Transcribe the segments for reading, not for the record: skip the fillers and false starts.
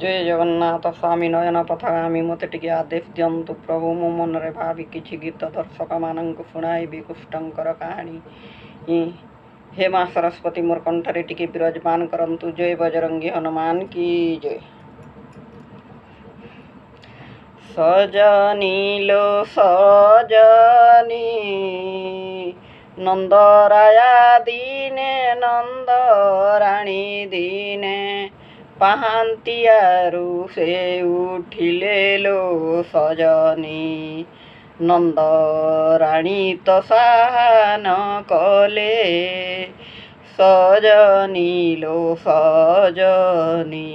ଜୟ ଜଗନ୍ନାଥ ସ୍ୱାମୀ ନୟନ ପଥଗାମୀ ମୋତେ ଟିକେ ଆଦେଶ ଦିଅନ୍ତୁ ପ୍ରଭୁ। ମୁଁ ମନରେ ଭାବି କିଛି ଗୀତ ଦର୍ଶକମାନଙ୍କୁ ଶୁଣାଇବି କୃଷ୍ଣଙ୍କର କାହାଣୀ। ହେ ମା ସରସ୍ୱତୀ ମୋର କଣ୍ଠରେ ଟିକେ ବିରାଜମାନ କରନ୍ତୁ। ଜୟ ବଜରଙ୍ଗୀ ହନୁମାନ କି ଜୟ। ସଜନୀ ଲୋ ସଜନୀ ନନ୍ଦରାୟା ଦିନେ ନନ୍ଦରାଣୀ ଦିନେ ପାହାନ୍ତିଆରୁ ସେ ଉଠିଲେ ଲୋ ସଜନୀ। ନନ୍ଦରାଣୀ ତ ସାହାନ କଲେ ସଜନୀ ଲୋ ସଜନୀ।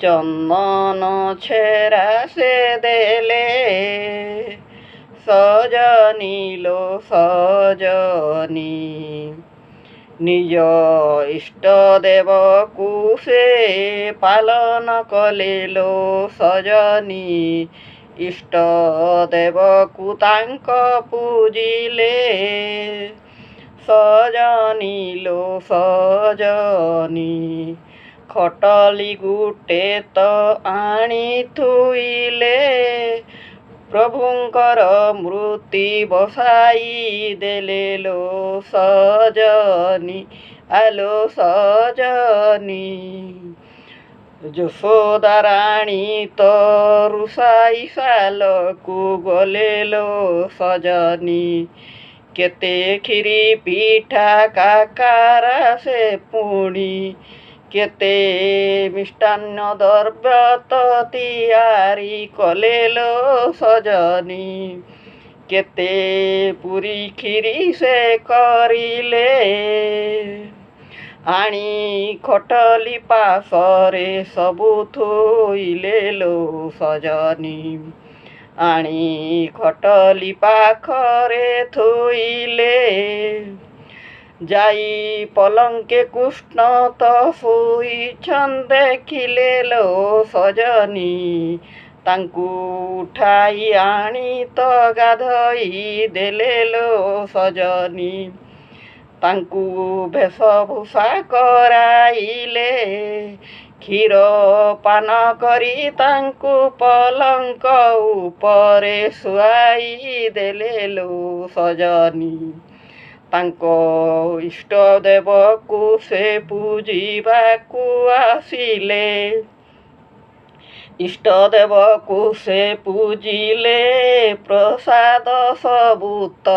ଚନ୍ଦନ ଛେରା ସେ ଦେଲେ ସଜନୀ ଲୋ ସଜନୀ। ନିଜ ଇଷ୍ଟ ଦେବକୁ ସେ ପାଳନ କଲେ ଲୋ ସଜନୀ। ଇଷ୍ଟ ଦେବକୁ ତାଙ୍କ ପୂଜିଲେ ସଜନୀ ଲୋ ସଜନୀ। ଖଟଲି ଗୁଟେ ତ ଆଣି ଥୋଇଲେ ପ୍ରଭୁଙ୍କର ମୂର୍ତ୍ତି ବସାଇ ଦେଲେ ଲୋ ସଜନୀ ଆଲୋ ସଜନୀ। ଯଶୋଦା ରାଣୀ ତ ରୁଷାଇ ଶାଲକୁ ଗଲେ ଲୋ ସଜନୀ। କେତେ କ୍ଷୀରି ପିଠା କାକରା ସେ ପୁଣି କେତେ ମିଷ୍ଟାନ୍ନ ଦ୍ରବ୍ୟ ତ ତିଆରି କଲେ ଲୋ ସଜନୀ। କେତେ ପୁରୀ କ୍ଷୀରି ସେ କରିଲେ ଆଣି ଖଟଲି ପାଶରେ ସବୁ ଥୋଇଲେ ଲୋ ସଜନୀ। ଆଣି ଖଟଲି ପାଖରେ ଥୋଇଲେ ଯାଇ ପଲଙ୍କେ କୃଷ୍ଣ ତ ଶୋଇଛନ୍ ଦେଖିଲେ ଲୋ ସଜନୀ। ତାଙ୍କୁ ଉଠାଇ ଆଣି ତ ଗାଧୋଇ ଦେଲେ ଲୋ ସଜନୀ। ତାଙ୍କୁ ବେଶଭୂଷା କରାଇଲେ କ୍ଷୀର ପାନ କରି ତାଙ୍କୁ ପଲଙ୍କ ଉପରେ ଶୁଆଇ ଦେଲେ ଲୋ ସଜନୀ। ତାଙ୍କ ଇଷ୍ଟ ଦେବକୁ ସେ ପୂଜିବାକୁ ଆସିଲେ। ଇଷ୍ଟ ଦେବକୁ ସେ ପୂଜିଲେ ପ୍ରସାଦ ସବୁ ତ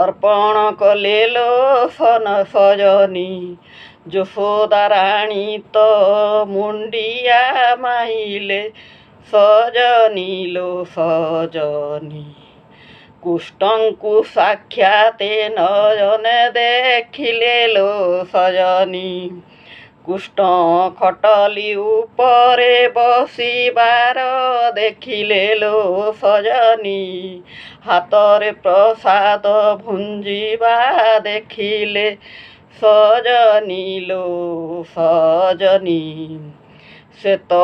ଅର୍ପଣ କଲେ ଲୋ ସଜନୀ। ଯଶୋଦା ରାଣୀ ତ ମୁଣ୍ଡିଆ ମାଇଲେ ସଜନୀ ଲୋ ସଜନୀ। କୃଷ୍ଣଙ୍କୁ ସାକ୍ଷାତ ନୟନେ ଦେଖିଲେ ଲୋ ସଜନୀ। କୃଷ୍ଣ ଖଟଲି ଉପରେ ବସିବାର ଦେଖିଲେ ଲୋ ସଜନୀ। ହାତରେ ପ୍ରସାଦ ଭୁଞ୍ଜିବା ଦେଖିଲେ ସଜନୀ ଲୋ ସଜନୀ। ସେ ତ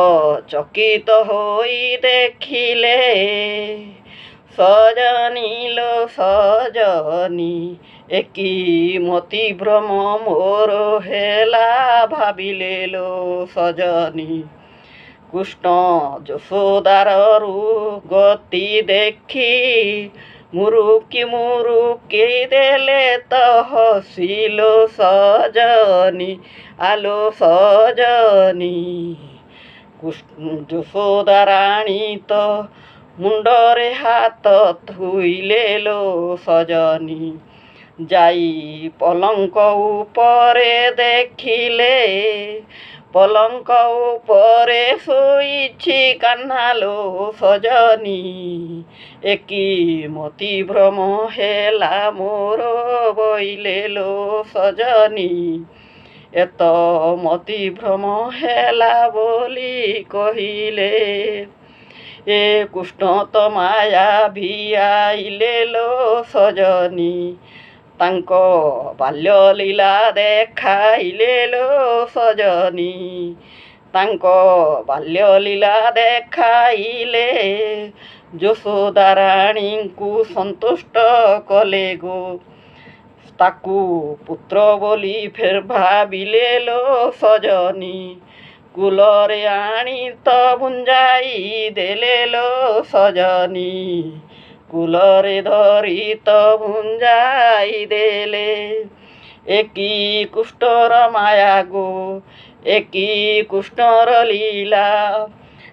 ଚକିତ ହୋଇ ଦେଖିଲେ ସଜନୀ ଲୋ ସଜନୀ। ଏକି ମତି ଭ୍ରମ ମୋର ହେଲା ଭାବିଲେ ଲୋ ସଜନୀ। କୃଷ୍ଣ ଯଶୋଦାର ଗତି ଦେଖି ମୁରୁକି ଦେଲେ ତ ହସିଲୋ ସଜନୀ ଆଲୋ ସଜନୀ। ଯଶୋଦା ରାଣୀ ତ ମୁଣ୍ଡରେ ହାତ ଥୋଇଲେ ଲୋ ସଜନୀ। ଯାଇ ପଲଙ୍କ ଉପରେ ଦେଖିଲେ ପଲଙ୍କ ଉପରେ ଶୋଇଛି କାହ୍ନା ଲୋ ସଜନୀ। ଏକି ମତି ଭ୍ରମ ହେଲା ମୋର ବୋଇଲେ ଲୋ ସଜନୀ। ଏତ ମତି ଭ୍ରମ ହେଲା ବୋଲି କହିଲେ ଏ କୃଷ୍ଣ ତ ମାୟା ଭିଆଇଲେ ଲୋ ସଜନୀ। ତାଙ୍କ ବାଲ୍ୟ ଲୀଳା ଦେଖାଇଲେ ଲୋ ସଜନୀ। ତାଙ୍କ ବାଲ୍ୟ ଲୀଳା ଦେଖାଇଲେ ଯଶୋଦା ରାଣୀଙ୍କୁ ସନ୍ତୁଷ୍ଟ କଲେ ଗୋ। ତାକୁ ପୁତ୍ର ବୋଲି ଫେର ଭାବିଲେ ଲୋ ସଜନୀ। କୁଲରେ ଆଣି ତ ଭୁଞ୍ଜାଇ ଦେଲେ ଲୋ ସଜନୀ, କୁଲରେ ଧରି ତ ଭୁଞ୍ଜାଇ ଦେଲେ। ଏକି କୁଷ୍ଠର ମାୟା ଗୋ, ଏକି କୃଷ୍ଣର ଲୀଳା,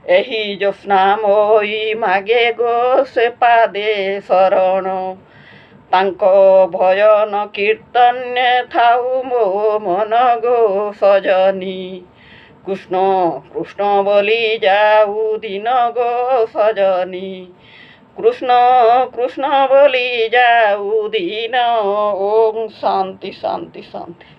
ଏହି ଜ୍ୟୋତ୍ସ୍ନାମୟୀ ମାଗେ ଗୋ ସେ ପାଦେ ଶରଣ। ତାଙ୍କ ଭଜନ କୀର୍ତ୍ତନ୍ୟ ଥାଉ ମୋ ମନ ଗୋ ସଜନୀ, କୃଷ୍ଣ କୃଷ୍ଣ ବୋଲି ଯାଉ ଦିନ ଗୋ ସଜନୀ, କୃଷ୍ଣ କୃଷ୍ଣ ବୋଲି ଯାଉ ଦିନ। ଓମ୍ ଶାନ୍ତି ଶାନ୍ତି ଶାନ୍ତି।